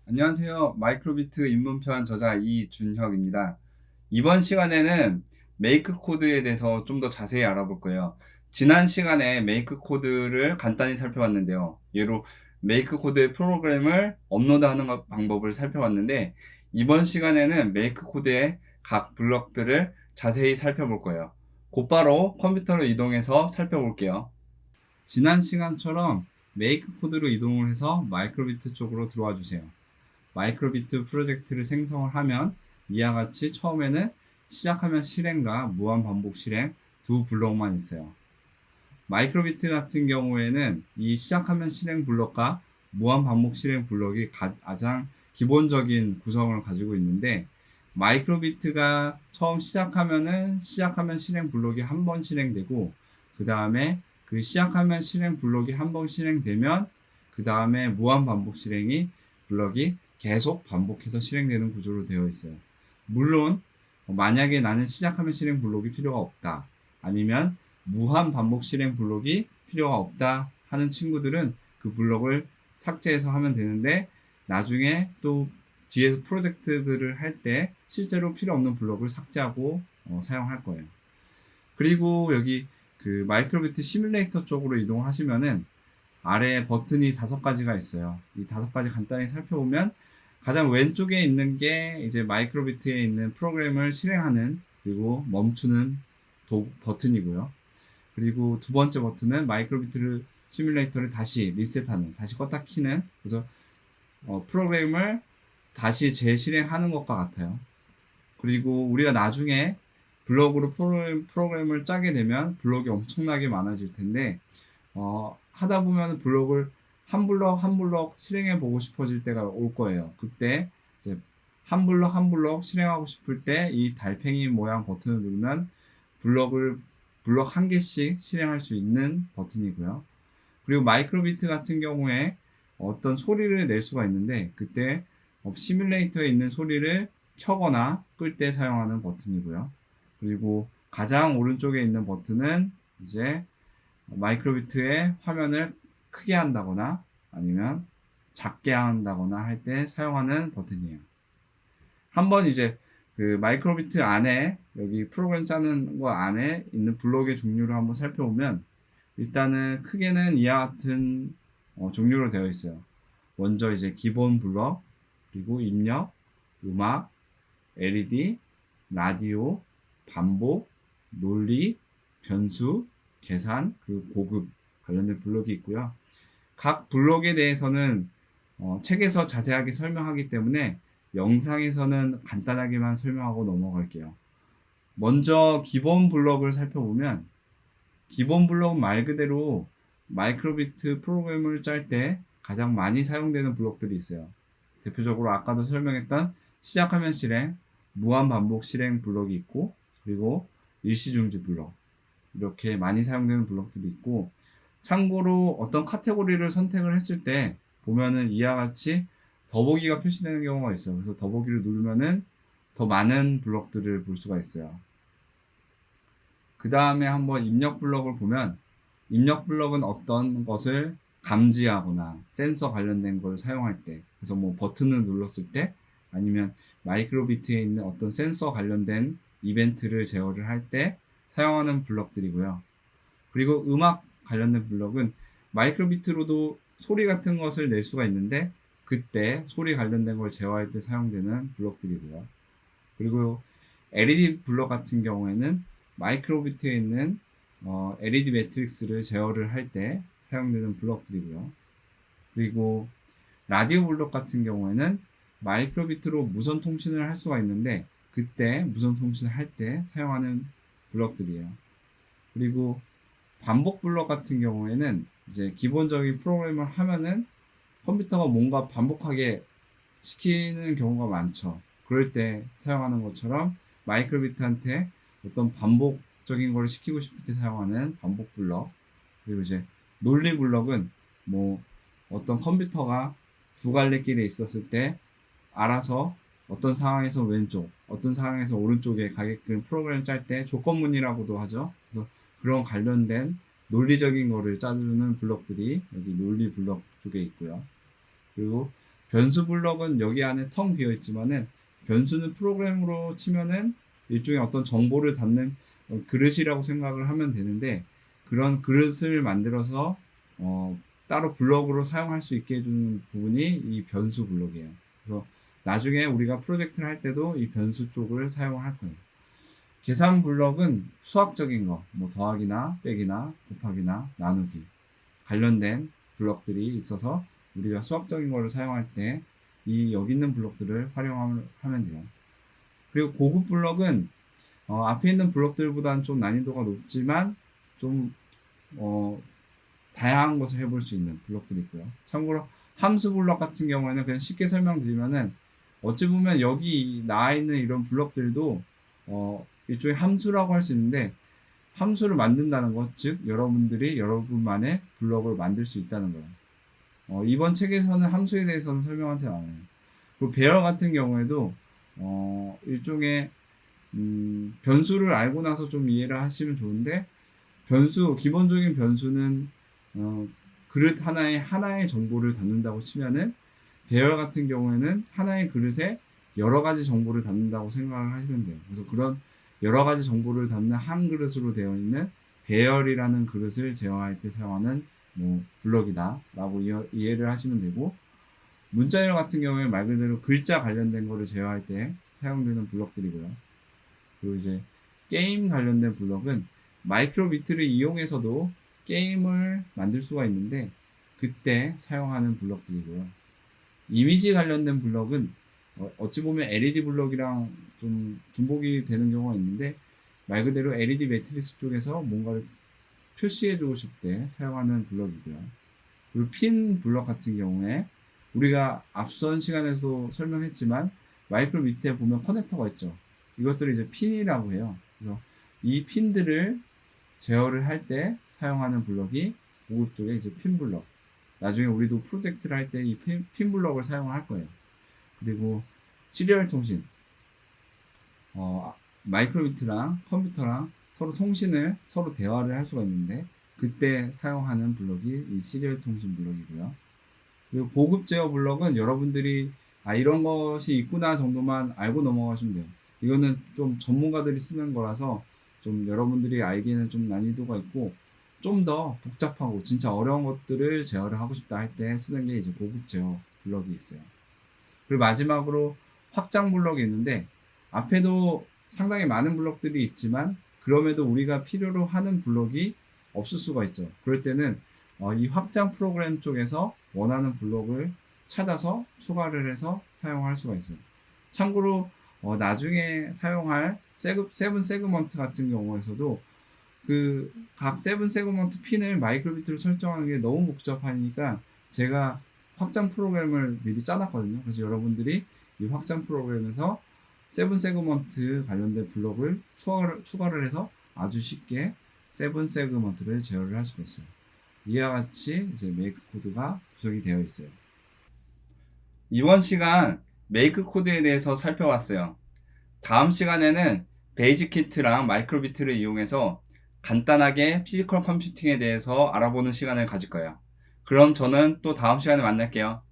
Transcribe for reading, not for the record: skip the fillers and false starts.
안녕하세요. 마이크로비트 입문편 저자 이준혁입니다. 이번 시간에는 메이크 코드에 대해서 좀 더 자세히 알아볼 거예요. 지난 시간에 메이크 코드를 간단히 살펴봤는데요. 예로 메이크 코드의 프로그램을 업로드하는 방법을 살펴봤는데, 이번 시간에는 메이크 코드의 각 블럭들을 자세히 살펴볼 거예요. 곧바로 컴퓨터로 이동해서 살펴볼게요. 지난 시간처럼 메이크 코드로 이동을 해서 마이크로비트 쪽으로 들어와 주세요. 마이크로비트 프로젝트를 생성을 하면 이와 같이 처음에는 시작하면 실행과 무한 반복 실행 두 블록만 있어요. 마이크로비트 같은 경우에는 이 시작하면 실행 블록과 무한 반복 실행 블록이 가장 기본적인 구성을 가지고 있는데, 마이크로비트가 처음 시작하면 실행 블록이 한 번 실행되고, 그 다음에 그 시작하면 실행 블록이 한 번 실행되면 그 다음에 무한 반복 실행이 블록이 계속 반복해서 실행되는 구조로 되어 있어요. 물론 만약에 나는 시작하면 실행 블록이 필요가 없다, 아니면 무한 반복 실행 블록이 필요가 없다 하는 친구들은 그 블록을 삭제해서 하면 되는데, 나중에 또 뒤에서 프로젝트들을 할 때 실제로 필요 없는 블록을 삭제하고 사용할 거예요. 그리고 여기 그 마이크로비트 시뮬레이터 쪽으로 이동하시면은 아래에 버튼이 5가지가 있어요. 이 5가지 간단히 살펴보면, 가장 왼쪽에 있는 게 이제 마이크로비트에 있는 프로그램을 실행하는 그리고 멈추는 버튼이고요. 그리고 두 번째 버튼은 마이크로비트 시뮬레이터를 다시 리셋하는, 다시 껐다 키는, 그래서 프로그램을 다시 재실행하는 것과 같아요. 그리고 우리가 나중에 블록으로 프로그램을 짜게 되면 블록이 엄청나게 많아질 텐데, 하다 보면 블록을 한 블록 한 블록 실행해 보고 싶어질 때가 올 거예요. 그때 이제 한 블록 한 블록 실행하고 싶을 때 이 달팽이 모양 버튼을 누르면 블록 한 개씩 실행할 수 있는 버튼이고요. 그리고 마이크로비트 같은 경우에 어떤 소리를 낼 수가 있는데, 그때 시뮬레이터에 있는 소리를 켜거나 끌 때 사용하는 버튼이고요. 그리고 가장 오른쪽에 있는 버튼은 이제 마이크로비트의 화면을 크게 한다거나 아니면 작게 한다거나 할 때 사용하는 버튼이에요. 한번 이제 그 마이크로비트 안에, 여기 프로그램 짜는 거 안에 있는 블록의 종류를 한번 살펴보면, 일단은 크게는 이와 같은 종류로 되어 있어요. 먼저 이제 기본 블록, 그리고 입력, 음악, LED, 라디오, 반복, 논리, 변수, 계산, 그리고 고급 관련된 블록이 있고요. 각 블록에 대해서는 책에서 자세하게 설명하기 때문에 영상에서는 간단하게만 설명하고 넘어갈게요. 먼저 기본 블록을 살펴보면, 기본 블록은 말 그대로 마이크로비트 프로그램을 짤 때 가장 많이 사용되는 블록들이 있어요. 대표적으로 아까도 설명했던 시작하면 실행, 무한 반복 실행 블록이 있고, 그리고 일시중지 블록, 이렇게 많이 사용되는 블록들이 있고, 참고로 어떤 카테고리를 선택을 했을 때 보면은 이와 같이 더보기가 표시되는 경우가 있어요. 그래서 더보기를 누르면은 더 많은 블록들을 볼 수가 있어요. 그 다음에 한번 입력 블록을 보면, 입력 블록은 어떤 것을 감지하거나 센서 관련된 걸 사용할 때, 그래서 뭐 버튼을 눌렀을 때, 아니면 마이크로비트에 있는 어떤 센서 관련된 이벤트를 제어를 할 때 사용하는 블록들이고요. 그리고 음악 관련된 블록은 마이크로비트로도 소리 같은 것을 낼 수가 있는데, 그때 소리 관련된 걸 제어할 때 사용되는 블록들이고요. 그리고 LED 블록 같은 경우에는 마이크로비트에 있는 LED 매트릭스를 제어를 할 때 사용되는 블록들이고요. 그리고 라디오 블록 같은 경우에는 마이크로비트로 무선 통신을 할 수가 있는데, 그때 무선 통신을 할 때 사용하는 블록들이에요. 그리고 반복 블록 같은 경우에는 이제 기본적인 프로그램을 하면은 컴퓨터가 뭔가 반복하게 시키는 경우가 많죠. 그럴 때 사용하는 것처럼 마이크로비트한테 어떤 반복적인 걸 시키고 싶을 때 사용하는 반복 블럭. 그리고 이제 논리 블럭은 뭐 어떤 컴퓨터가 두 갈래 길에 있었을 때 알아서 어떤 상황에서 왼쪽, 어떤 상황에서 오른쪽에 가게끔 프로그램 짤 때 조건문이라고도 하죠. 그래서 그런 관련된 논리적인 거를 짜주는 블럭들이 여기 논리 블럭 쪽에 있고요. 그리고 변수 블럭은 여기 안에 텅 비어 있지만은 변수는 프로그램으로 치면은 일종의 어떤 정보를 담는 그릇이라고 생각을 하면 되는데, 그런 그릇을 만들어서 따로 블럭으로 사용할 수 있게 해주는 부분이 이 변수 블럭이에요. 그래서 나중에 우리가 프로젝트를 할 때도 이 변수 쪽을 사용할 거예요. 계산 블럭은 수학적인 거, 뭐 더하기나 빼기나 곱하기나 나누기 관련된 블럭들이 있어서 우리가 수학적인 거를 사용할 때 이 여기 있는 블럭들을 활용하면 돼요. 그리고 고급 블럭은 앞에 있는 블럭들보다는 좀 난이도가 높지만 좀 다양한 것을 해볼 수 있는 블럭들이 있고요. 참고로 함수 블럭 같은 경우에는 그냥 쉽게 설명드리면은, 어찌 보면 여기 나와 있는 이런 블럭들도 일종의 함수라고 할 수 있는데, 함수를 만든다는 것, 즉 여러분들이 여러분만의 블럭을 만들 수 있다는 거예요. 이번 책에서는 함수에 대해서는 설명하지 않아요. 그리고 배열 같은 경우에도 일종의 변수를 알고 나서 좀 이해를 하시면 좋은데, 기본적인 변수는 그릇 하나의 정보를 담는다고 치면은, 배열 같은 경우에는 하나의 그릇에 여러 가지 정보를 담는다고 생각을 하시면 돼요. 그래서 그런 여러 가지 정보를 담는 한 그릇으로 되어 있는 배열이라는 그릇을 제어할 때 사용하는 블럭이다 라고 이해를 하시면 되고, 문자열 같은 경우에 말 그대로 글자 관련된 거를 제어할 때 사용되는 블럭들이고요. 그리고 이제 게임 관련된 블럭은 마이크로비트를 이용해서도 게임을 만들 수가 있는데, 그때 사용하는 블럭들이고요. 이미지 관련된 블럭은 어찌 보면 LED 블럭이랑 좀 중복이 되는 경우가 있는데, 말 그대로 LED 매트리스 쪽에서 뭔가를 표시해주고 싶을 때 사용하는 블럭이고요. 그리고 핀 블럭 같은 경우에 우리가 앞선 시간에도 설명했지만, 마이크로 밑에 보면 커넥터가 있죠. 이것들을 이제 핀이라고 해요. 그래서 이 핀들을 제어를 할 때 사용하는 블럭이 고급 쪽에 이제 핀 블럭. 나중에 우리도 프로젝트를 할 때 이 핀 블럭을 사용할 거예요. 그리고 시리얼 통신. 마이크로비트랑 컴퓨터랑 서로 대화를 할 수가 있는데, 그때 사용하는 블럭이 이 시리얼 통신 블럭이고요. 그리고 고급 제어 블럭은 여러분들이 이런 것이 있구나 정도만 알고 넘어가시면 돼요. 이거는 좀 전문가들이 쓰는 거라서 좀 여러분들이 알기에는 좀 난이도가 있고, 좀 더 복잡하고 진짜 어려운 것들을 제어를 하고 싶다 할 때 쓰는 게 이제 고급 제어 블럭이 있어요. 그리고 마지막으로 확장 블럭이 있는데, 앞에도 상당히 많은 블럭들이 있지만 그럼에도 우리가 필요로 하는 블럭이 없을 수가 있죠. 그럴 때는 이 확장 프로그램 쪽에서 원하는 블럭을 찾아서 추가를 해서 사용할 수가 있어요. 참고로 나중에 사용할 세븐 세그먼트 같은 경우에서도 그 각 세븐 세그먼트 핀을 마이크로비트로 설정하는 게 너무 복잡하니까 제가 확장 프로그램을 미리 짜놨거든요. 그래서 여러분들이 이 확장 프로그램에서 세븐 세그먼트 관련된 블럭을 추가를 해서 아주 쉽게 세븐 세그먼트를 제어를 할 수가 있어요. 이와 같이 이제 메이크 코드가 구성이 되어 있어요. 이번 시간 메이크 코드에 대해서 살펴봤어요. 다음 시간에는 베이직 키트랑 마이크로비트를 이용해서 간단하게 피지컬 컴퓨팅에 대해서 알아보는 시간을 가질 거예요. 그럼 저는 또 다음 시간에 만날게요.